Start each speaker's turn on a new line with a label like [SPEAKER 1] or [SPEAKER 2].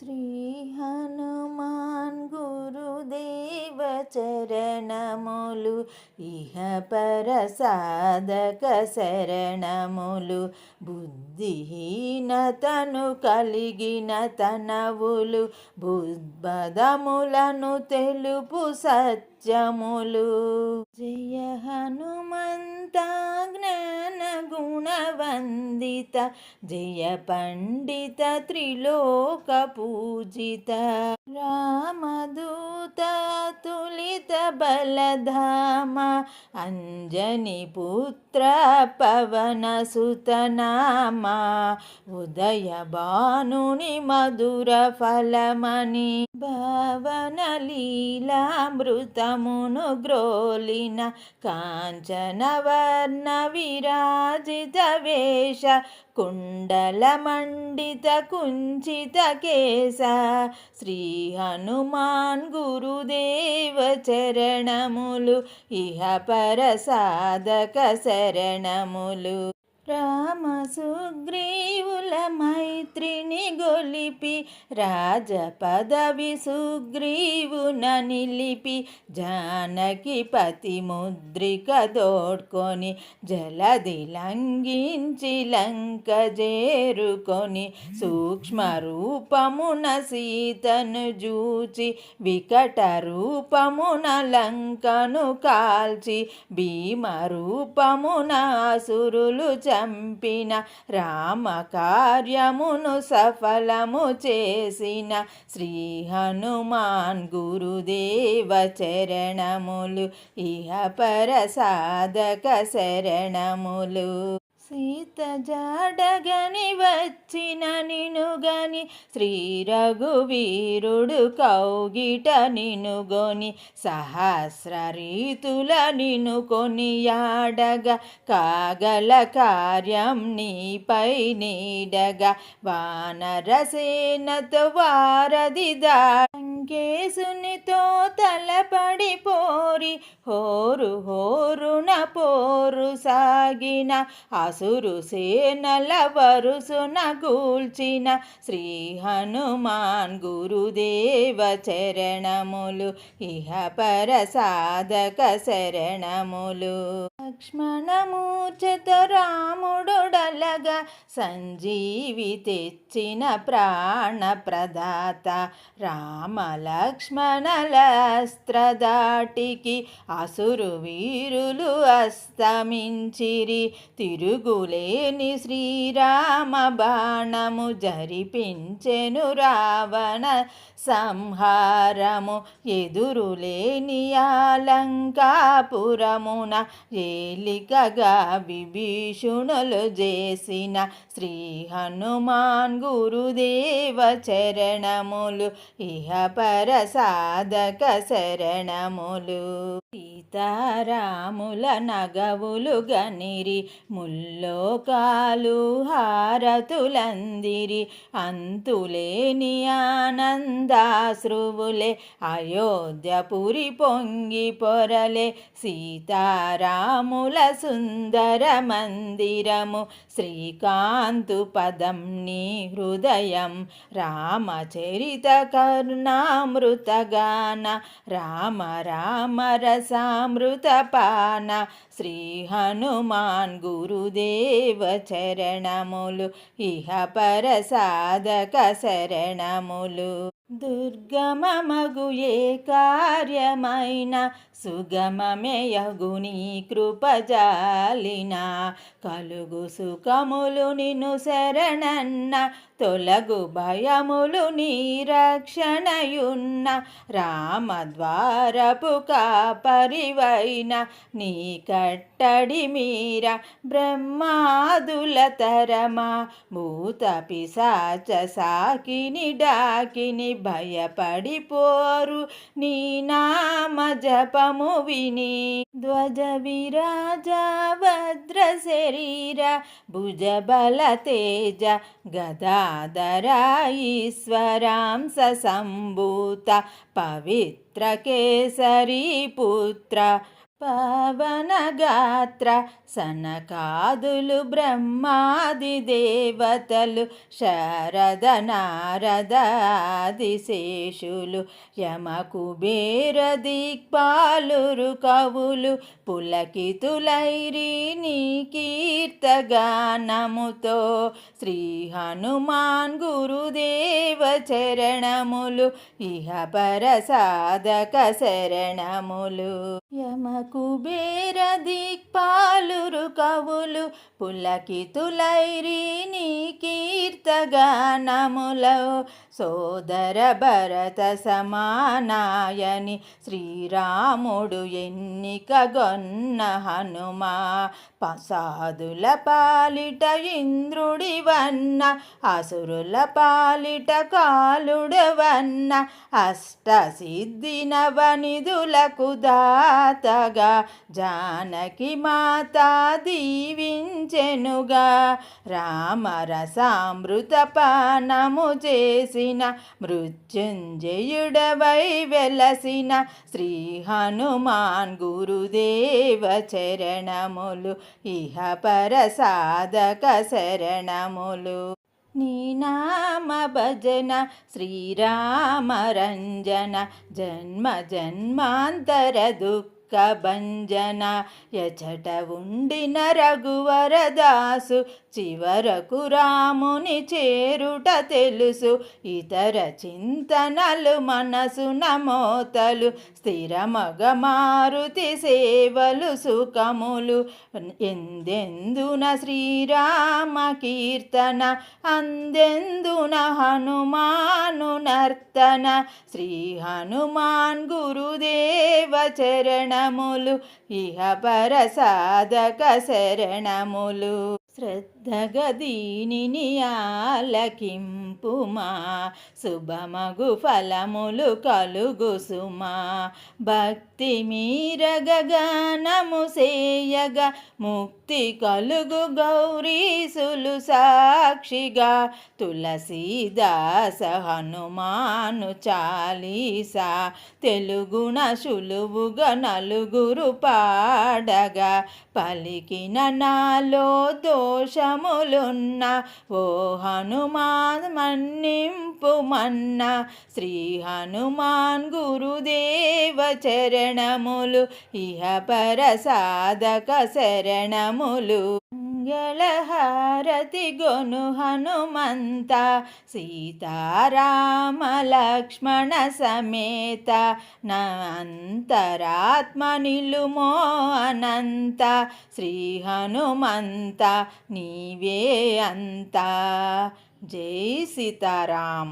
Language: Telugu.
[SPEAKER 1] శ్రీ హనుమాన్ గురుదేవ చరణములు ఇహ పర సాధక శరణములు. బుద్ధిహీనతను కలిగిన తనవులు బుద్బదములను తెలుపు సత్యములు. జయ హనుమంత జ్ఞాన గుణవందిత జయ పండిత త్రిలోక పూజిత. రామదూత తులిత బలధామ అంజని పుత్ర పవన సుతనామ. ఉదయ భానుని మధుర ఫలమని భావన లీలామృతమును గ్రోలిన కాంచన వర్ణ విరాజిత వేష కుండల మండిత కుంచిత కేశ. శ్రీ హనుమాన్ గురుదేవ చరణములు ఇహ పర సాధక శరణములు. రామ సుగ్రీవుల మైత్రిని గొలిపి రాజ పదవి సుగ్రీవున నిలిపి జానకి పతి ముద్రిక దోడ్కొని జలది లంఘించి లంక చేరుకొని సూక్ష్మ రూపమున సీతను జూచి వికట రూపమున లంకను కాల్చి భీమ రూపమున అసురులు చంపిన రామ కార్యమును సఫలము చేసిన శ్రీ హనుమాన్ గురుదేవ చరణములు ఇహ పర సాధక శరణములు. సీత జాడగని వచ్చిన నినుగని శ్రీ రఘువీరుడు కౌగిట నినుగొని సహస్ర రీతుల నినుకొని యాడగా కాగల కార్యం నీపై నీడగా వానరసేనతో వారధి దాంకేసునితో తలపడి పోరి హోరు హోరున పోరు సాగిన అసురు సేనల వరుసున గూల్చిన శ్రీ హనుమాన్ గురుదేవ చరణములు ఇహ పర సాధక శరణములు. లక్ష్మణమూర్ఛతో రాముడొడలగా సంజీవి తెచ్చిన ప్రాణ ప్రదాత రామ లక్ష్మణల అస్త్రదాటికి అసురు వీరులు అస్తమించిరి. తిరుగులేని శ్రీరామ బాణము జరిపించెను రావణ సంహారము. ఎదురులేని లంకాపురమున ఏలికగా విభీషణులు చేసిన శ్రీ హనుమాన్ గురుదేవ చరణములు ఇహ పర సాధక శరణములు. సీతారాముల నగవులు గనిరి ముల్లోకాలు హారతులందిరి అంతులేని ఆనందాశ్రువులే అయోధ్యపురి పొంగి పొరలే. సీతారాముల సుందర మందిరము శ్రీకాంతు పదం నీ హృదయం. రామచరిత కరుణామృతగాన రామ రామ రసామృతపాన. శ్రీ హనుమాన్ గురుదేవ చరణములు ఇహ పర సాధక శరణములు. దుర్గమమగు ఏ కార్యమైన సుగమమేయగు నీ కృపజాలిన కలుగు సుఖములు నిన్ను శరణన్న తొలగు భయములు నీ రక్షణయున్న. రామద్వారపు కాపరివైన నీ కట్టడి మీర బ్రహ్మాదుల తరమా భూత పిశాచ సాకిని డాకిని భయపడిపోరు నీ నామ జపము విని. ధ్వజ విరాజ వజ్ర శరీర భుజబల తేజ గదాధర ఈశ్వరాంశ సంభూత పవిత్ర కేసరీ పుత్ర పవనగాత్ర సనకాదులు బ్రహ్మాది దేవతలు శారద నారదాదిశేషులు యమ కుబేర దిక్పాలురు కవులు పులకితులైరి నీ కీర్తగానముతో శ్రీ హనుమాన్ గురుదేవ చరణములు ఇహ పర సాధక శరణములు. యమ కుబేర దిక్పాలురు కవులు పులకితులైరి నీ కీర్తగానములో సోదర భరత సమానాయని శ్రీరాముడు ఎన్నికగొన్న హనుమా సాధుల పాలిట ఇంద్రుడివన్న అసురుల పాలిట కాలుడవన్న అష్టసిద్ధి నవనిధులకు దాతగా జానకి మాత దీవించెనుగా రామరసామృత పానము చేసిన మృత్యుంజయుడవై వెలసిన శ్రీ హనుమాన్ గురుదేవ చరణములు ఇహ పర సాధక శరణములు. నీ నామ భజన శ్రీరామ రంజన జన్మ జన్మాంతర దుఃఖ భంజన యచట ఉండిన రఘువరదాసు చివరకు రాముని చేరుట తెలుసు ఇతర చింతనలు మనసున మోతలు స్థిరమగ మారుతి సేవలు సుఖములు ఎందెందున శ్రీరామ కీర్తన అందెందున హనుమాను నర్తన శ్రీ హనుమాన్ గురుదేవ చరణములు ఇహ పర సాధక శరణములు. శ్రద్ధగా దీనిని ఆలకింపుమా శుభమగు ఫలములు కలుగు సుమా భక్తి మీరగగానము సేయగా ముక్తి కలుగు గౌరీసులు సాక్షిగా తులసీదాస హనుమాను చాలీసా తెలుగున సులువుగా నలుగురు పాడగా పలికిన నాలో దోషములున్న ఓ హనుమాన్ మన్నింపుమన్నా శ్రీ హనుమాన్ గురుదేవ చరణములు ఇహ పర సాధక శరణములు. మంగళహారతి గొను హనుమంత సీతారామ లక్ష్మణ సమేత నా అంతరాత్మ నిలుమో అనంత శ్రీ హనుమంత నీవే అంత. జై సీతారాం.